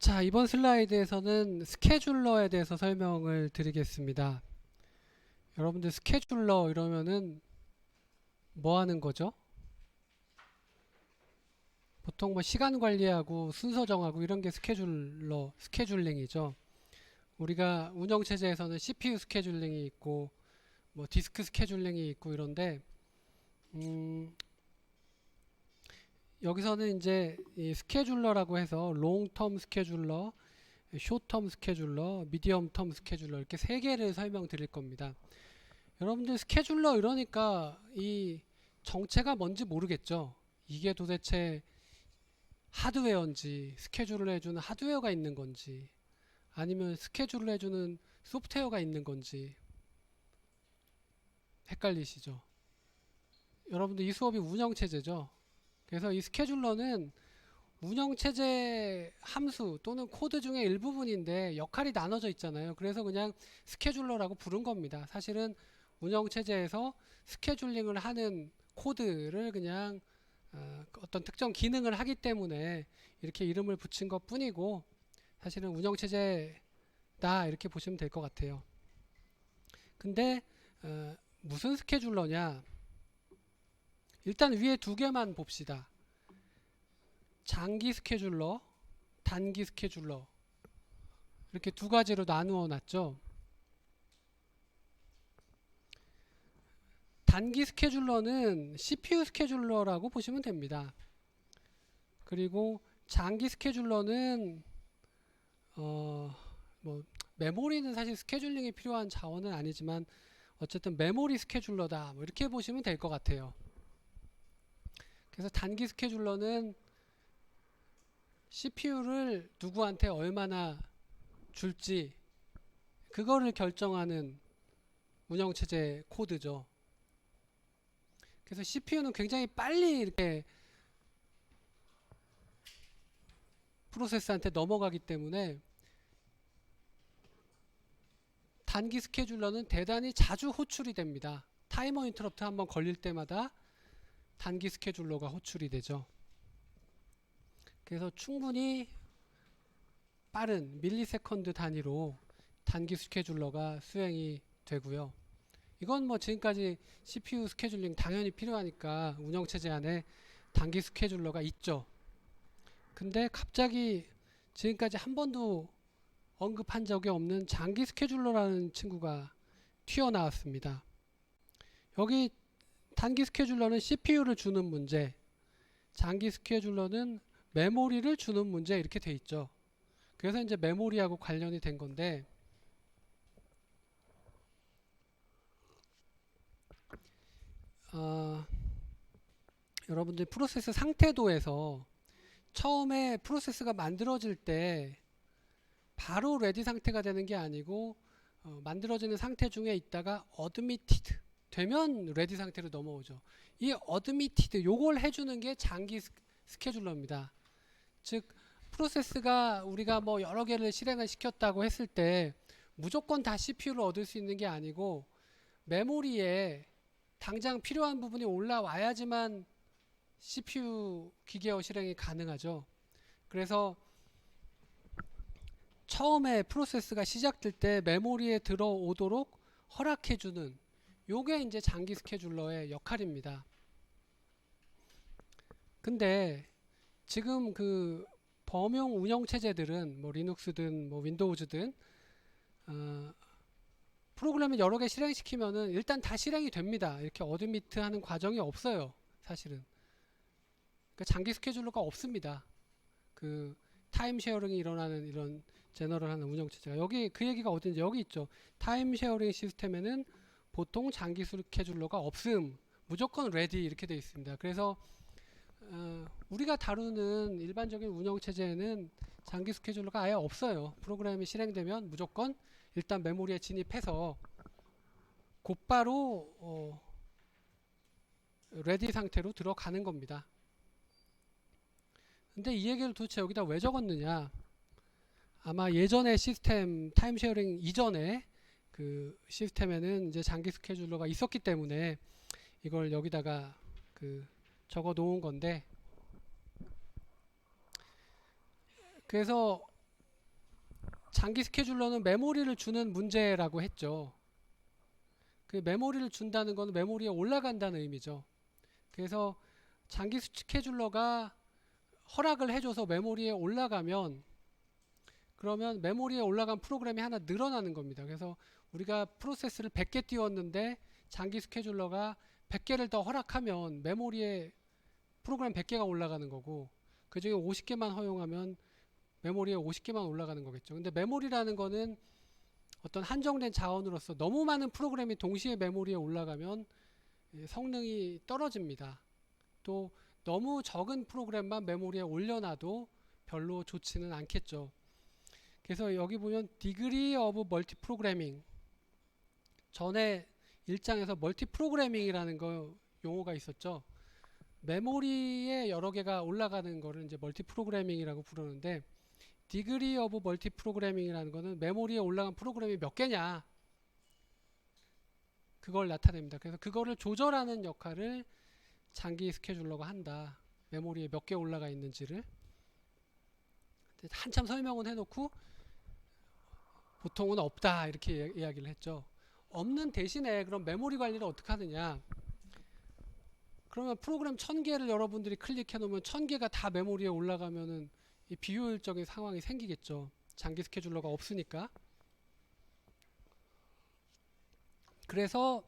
자, 이번 슬라이드에서는 스케줄러에 대해서 설명을 드리겠습니다. 여러분들 스케줄러 이러면은 뭐 하는 거죠? 보통 뭐 시간 관리하고 순서 정하고 이런 게 스케줄링이죠. 우리가 운영체제에서는 CPU 스케줄링이 있고 뭐 디스크 스케줄링이 있고 이런데 여기서는 이제 이 스케줄러라고 해서 롱텀 스케줄러, 숏텀 스케줄러, 미디엄텀 스케줄러 이렇게 세 개를 설명드릴 겁니다. 여러분들 스케줄러 이러니까 이 정체가 뭔지 모르겠죠. 이게 도대체 하드웨어인지 스케줄을 해주는 하드웨어가 있는 건지 아니면 스케줄을 해주는 소프트웨어가 있는 건지 헷갈리시죠. 여러분들 이 수업이 운영체제죠. 그래서 이 스케줄러는 운영체제 함수 또는 코드 중에 일부분인데 역할이 나눠져 있잖아요. 그래서 그냥 스케줄러라고 부른 겁니다. 사실은 운영체제에서 스케줄링을 하는 코드를 그냥 어떤 특정 기능을 하기 때문에 이렇게 이름을 붙인 것 뿐이고 사실은 운영체제다 이렇게 보시면 될 것 같아요. 근데 무슨 스케줄러냐? 일단 위에 두 개만 봅시다. 장기 스케줄러, 단기 스케줄러 이렇게 두 가지로 나누어 놨죠. 단기 스케줄러는 CPU 스케줄러라고 보시면 됩니다. 그리고 장기 스케줄러는 뭐 메모리는 사실 스케줄링이 필요한 자원은 아니지만 어쨌든 메모리 스케줄러다 뭐 이렇게 보시면 될 것 같아요. 그래서 단기 스케줄러는 CPU를 누구한테 얼마나 줄지 그거를 결정하는 운영체제 코드죠. 그래서 CPU는 굉장히 빨리 이렇게 프로세스한테 넘어가기 때문에 단기 스케줄러는 대단히 자주 호출이 됩니다. 타이머 인터럽트 한번 걸릴 때마다 단기 스케줄러가 호출이 되죠. 그래서 충분히 빠른 밀리세컨드 단위로 단기 스케줄러가 수행이 되고요. 이건 뭐 지금까지 CPU 스케줄링 당연히 필요하니까 운영체제 안에 단기 스케줄러가 있죠. 근데 갑자기 지금까지 한 번도 언급한 적이 없는 장기 스케줄러라는 친구가 튀어나왔습니다. 여기 단기 스케줄러는 CPU를 주는 문제, 장기 스케줄러는 메모리를 주는 문제 이렇게 돼 있죠. 그래서 이제 메모리하고 관련이 된 건데 여러분들 프로세스 상태도에서 처음에 프로세스가 만들어질 때 바로 레디 상태가 되는 게 아니고 만들어지는 상태 중에 있다가 어드미티드 되면 레디 상태로 넘어오죠. 이 어드미티드 요걸 해주는 게 장기 스케줄러입니다. 즉 프로세스가 우리가 뭐 여러 개를 실행을 시켰다고 했을 때 무조건 다 CPU를 얻을 수 있는 게 아니고 메모리에 당장 필요한 부분이 올라와야지만 CPU 기계어 실행이 가능하죠. 그래서 처음에 프로세스가 시작될 때 메모리에 들어오도록 허락해주는 요게 이제 장기 스케줄러의 역할입니다. 근데 지금 그 범용 운영 체제들은 뭐 리눅스든 뭐 윈도우즈든 프로그램을 여러 개 실행시키면은 일단 다 실행이 됩니다. 이렇게 어드미트 하는 과정이 없어요. 사실은. 그러니까 장기 스케줄러가 없습니다. 그 타임 쉐어링이 일어나는 이런 제너럴한 운영 체제가 여기 그 얘기가 어딘지 여기 있죠. 타임 쉐어링 시스템에는 보통 장기 스케줄러가 없음. 무조건 레디 이렇게 되어 있습니다. 그래서 우리가 다루는 일반적인 운영 체제에는 장기 스케줄러가 아예 없어요. 프로그램이 실행되면 무조건 일단 메모리에 진입해서 곧바로 레디 상태로 들어가는 겁니다. 근데 이 얘기를 도대체 여기다 왜 적었느냐? 아마 예전의 시스템 타임 쉐어링 이전에 그 시스템에는 이제 장기 스케줄러가 있었기 때문에 이걸 여기다가 그 적어 놓은 건데 그래서 장기 스케줄러는 메모리를 주는 문제라고 했죠. 그 메모리를 준다는 건 메모리에 올라간다는 의미죠. 그래서 장기 스케줄러가 허락을 해줘서 메모리에 올라가면 그러면 메모리에 올라간 프로그램이 하나 늘어나는 겁니다. 그래서 우리가 프로세스를 100개 띄웠는데 장기 스케줄러가 100개를 더 허락하면 메모리에 프로그램 100개가 올라가는 거고 그 중에 50개만 허용하면 메모리에 50개만 올라가는 거겠죠. 근데 메모리라는 거는 어떤 한정된 자원으로서 너무 많은 프로그램이 동시에 메모리에 올라가면 성능이 떨어집니다. 또 너무 적은 프로그램만 메모리에 올려놔도 별로 좋지는 않겠죠. 그래서 여기 보면 degree of multiprogramming 전에 1장에서 멀티프로그래밍이라는 거 용어가 있었죠. 메모리에 여러 개가 올라가는 거를 이제 멀티프로그래밍이라고 부르는데 degree of multiprogramming이라는 거는 메모리에 올라간 프로그램이 몇 개냐 그걸 나타냅니다. 그래서 그거를 조절하는 역할을 장기 스케줄러가 한다. 메모리에 몇 개 올라가 있는지를 한참 설명은 해놓고 보통은 없다 이렇게 이야기를 했죠. 없는 대신에 그럼 메모리 관리를 어떻게 하느냐. 그러면 프로그램 1000개를 여러분들이 클릭해 놓으면 1000개가 다 메모리에 올라가면은 이 비효율적인 상황이 생기겠죠. 장기 스케줄러가 없으니까. 그래서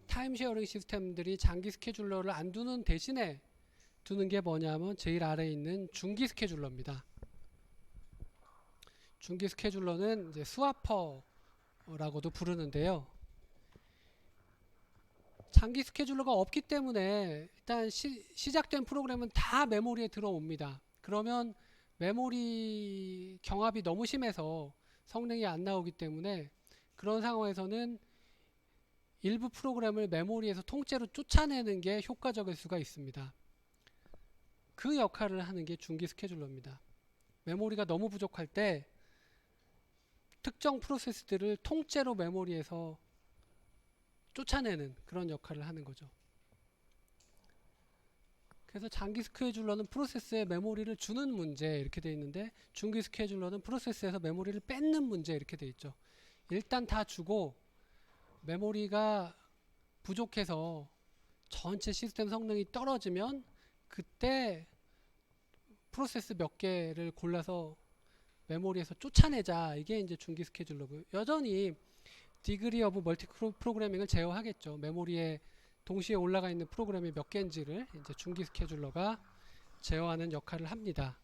타임 쉐어링 시스템들이 장기 스케줄러를 안 두는 대신에 두는 게 뭐냐면 제일 아래에 있는 중기 스케줄러입니다. 중기 스케줄러는 이제 스와퍼라고도 부르는데요. 장기 스케줄러가 없기 때문에 일단 시작된 프로그램은 다 메모리에 들어옵니다. 그러면 메모리 경합이 너무 심해서 성능이 안 나오기 때문에 그런 상황에서는 일부 프로그램을 메모리에서 통째로 쫓아내는 게 효과적일 수가 있습니다. 그 역할을 하는 게 중기 스케줄러입니다. 메모리가 너무 부족할 때 특정 프로세스들을 통째로 메모리에서 쫓아내는 그런 역할을 하는 거죠. 그래서 장기 스케줄러는 프로세스에 메모리를 주는 문제 이렇게 되어 있는데 중기 스케줄러는 프로세스에서 메모리를 뺏는 문제 이렇게 되어 있죠. 일단 다 주고 메모리가 부족해서 전체 시스템 성능이 떨어지면 그때 프로세스 몇 개를 골라서 메모리에서 쫓아내자. 이게 이제 중기 스케줄러고요. 여전히 디그리 오브 멀티 프로그래밍을 제어하겠죠. 메모리에 동시에 올라가 있는 프로그램이 몇 개인지를 이제 중기 스케줄러가 제어하는 역할을 합니다.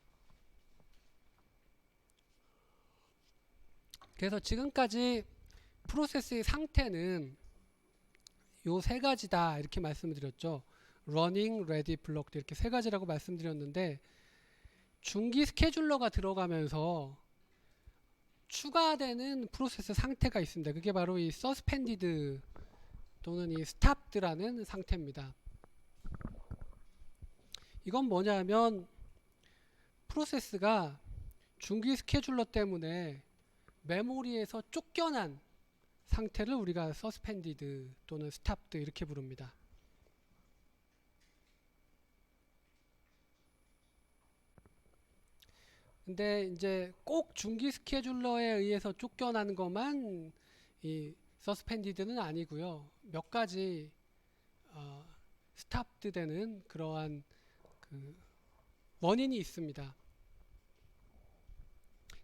그래서 지금까지 프로세스의 상태는 요 세 가지다 이렇게 말씀을 드렸죠. running, ready, blocked 이렇게 세 가지라고 말씀드렸는데 중기 스케줄러가 들어가면서 추가되는 프로세스 상태가 있습니다. 그게 바로 이 suspended 또는 이 stopped라는 상태입니다. 이건 뭐냐면 프로세스가 중기 스케줄러 때문에 메모리에서 쫓겨난 상태를 우리가 suspended 또는 stopped 이렇게 부릅니다. 근데 이제 꼭 중기 스케줄러에 의해서 쫓겨나는 것만 이 suspended는 아니고요. 몇 가지 stopped 되는 그러한 그 원인이 있습니다.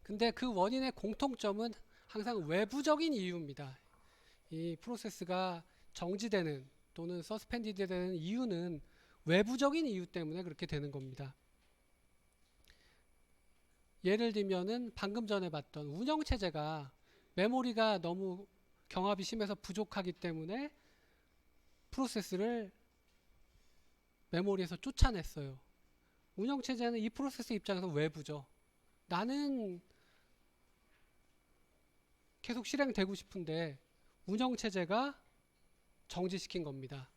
근데 그 원인의 공통점은 항상 외부적인 이유입니다. 이 프로세스가 정지되는 또는 suspended 되는 이유는 외부적인 이유 때문에 그렇게 되는 겁니다. 예를 들면은 방금 전에 봤던 운영체제가 메모리가 너무 경합이 심해서 부족하기 때문에 프로세스를 메모리에서 쫓아냈어요. 운영체제는 이 프로세스 입장에서 외부죠. 나는 계속 실행되고 싶은데 운영체제가 정지시킨 겁니다.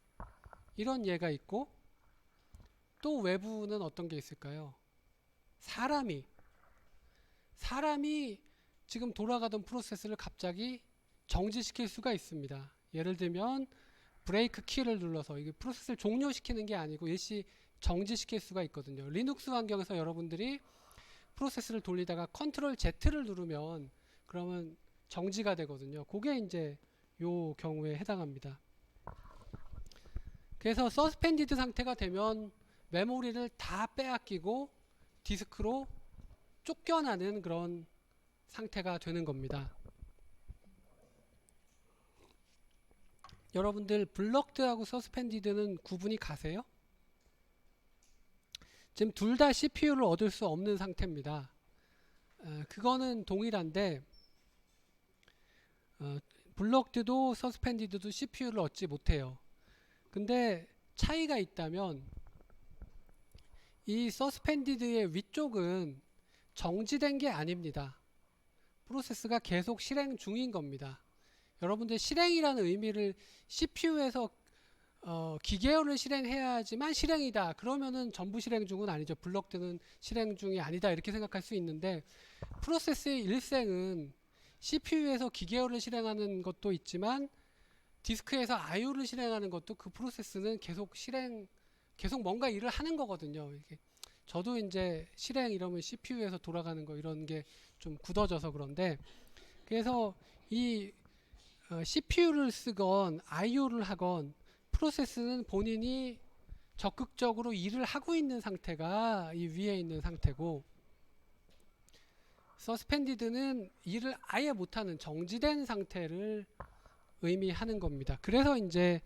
이런 예가 있고 또 외부는 어떤 게 있을까요? 사람이 지금 돌아가던 프로세스를 갑자기 정지시킬 수가 있습니다. 예를 들면 브레이크 키를 눌러서 이게 프로세스를 종료시키는 게 아니고 일시 정지시킬 수가 있거든요. 리눅스 환경에서 여러분들이 프로세스를 돌리다가 컨트롤 Z를 누르면 그러면 정지가 되거든요. 그게 이제 요 경우에 해당합니다. 그래서 서스펜디드 상태가 되면 메모리를 다 빼앗기고 디스크로 쫓겨나는 그런 상태가 되는 겁니다. 여러분들 블럭드하고 서스펜디드는 구분이 가세요? 지금 둘 다 CPU를 얻을 수 없는 상태입니다. 그거는 동일한데 블럭드도 서스펜디드도 CPU를 얻지 못해요. 근데 차이가 있다면 이 서스펜디드의 위쪽은 정지된 게 아닙니다. 프로세스가 계속 실행 중인 겁니다. 여러분들 실행이라는 의미를 CPU에서 기계열을 실행해야지만 실행이다. 그러면은 전부 실행 중은 아니죠. 블럭드는 실행 중이 아니다. 이렇게 생각할 수 있는데 프로세스의 일생은 CPU에서 기계열을 실행하는 것도 있지만 디스크에서 IO를 실행하는 것도 그 프로세스는 계속 뭔가 일을 하는 거거든요. 이게 저도 이제 실행 이러면 CPU에서 돌아가는 거 이런 게 좀 굳어져서 그런데 그래서 이 CPU를 쓰건 IO를 하건 프로세스는 본인이 적극적으로 일을 하고 있는 상태가 이 위에 있는 상태고 서스펜디드는 일을 아예 못하는 정지된 상태를 의미하는 겁니다. 그래서 이제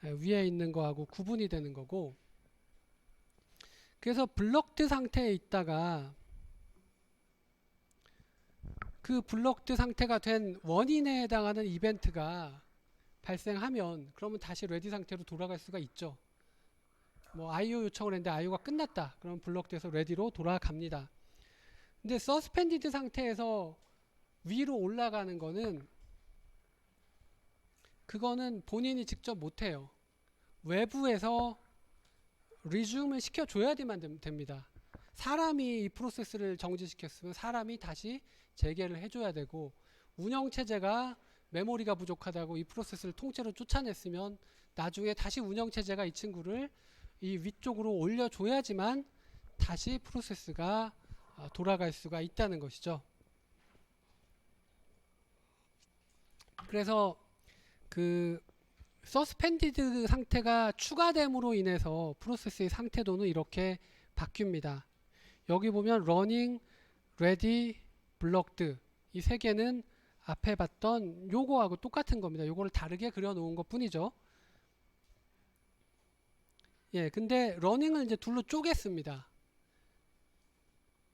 위에 있는 거하고 구분이 되는 거고 그래서 블럭드 상태에 있다가 그 블럭드 상태가 된 원인에 해당하는 이벤트가 발생하면 그러면 다시 레디 상태로 돌아갈 수가 있죠. 뭐 IO 요청을 했는데 IO가 끝났다. 그럼 블럭드에서 레디로 돌아갑니다. 근데 서스펜디드 상태에서 위로 올라가는 거는 그거는 본인이 직접 못해요. 외부에서 리줌을 시켜줘야만 됩니다. 사람이 이 프로세스를 정지시켰으면 사람이 다시 재개를 해줘야 되고 운영체제가 메모리가 부족하다고 이 프로세스를 통째로 쫓아냈으면 나중에 다시 운영체제가 이 친구를 이 위쪽으로 올려줘야지만 다시 프로세스가 돌아갈 수가 있다는 것이죠. 그래서 그 서스펜디드 상태가 추가됨으로 인해서 프로세스의 상태도는 이렇게 바뀝니다. 여기 보면 running, ready, blocked 이 세 개는 앞에 봤던 요거하고 똑같은 겁니다. 요거를 다르게 그려 놓은 것 뿐이죠. 예, 근데 running을 이제 둘로 쪼갰습니다.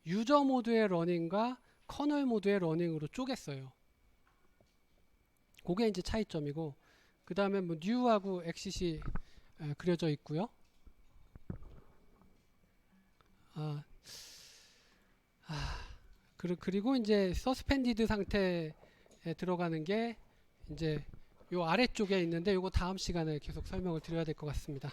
유저 모드의 running과 커널 모드의 running으로 쪼갰어요. 그게 이제 차이점이고 그 다음에 뭐 new하고 exit이 그려져 있고요. 그리고 이제 서스펜디드 상태에 들어가는 게 이제 요 아래쪽에 있는데 요거 다음 시간에 계속 설명을 드려야 될 것 같습니다.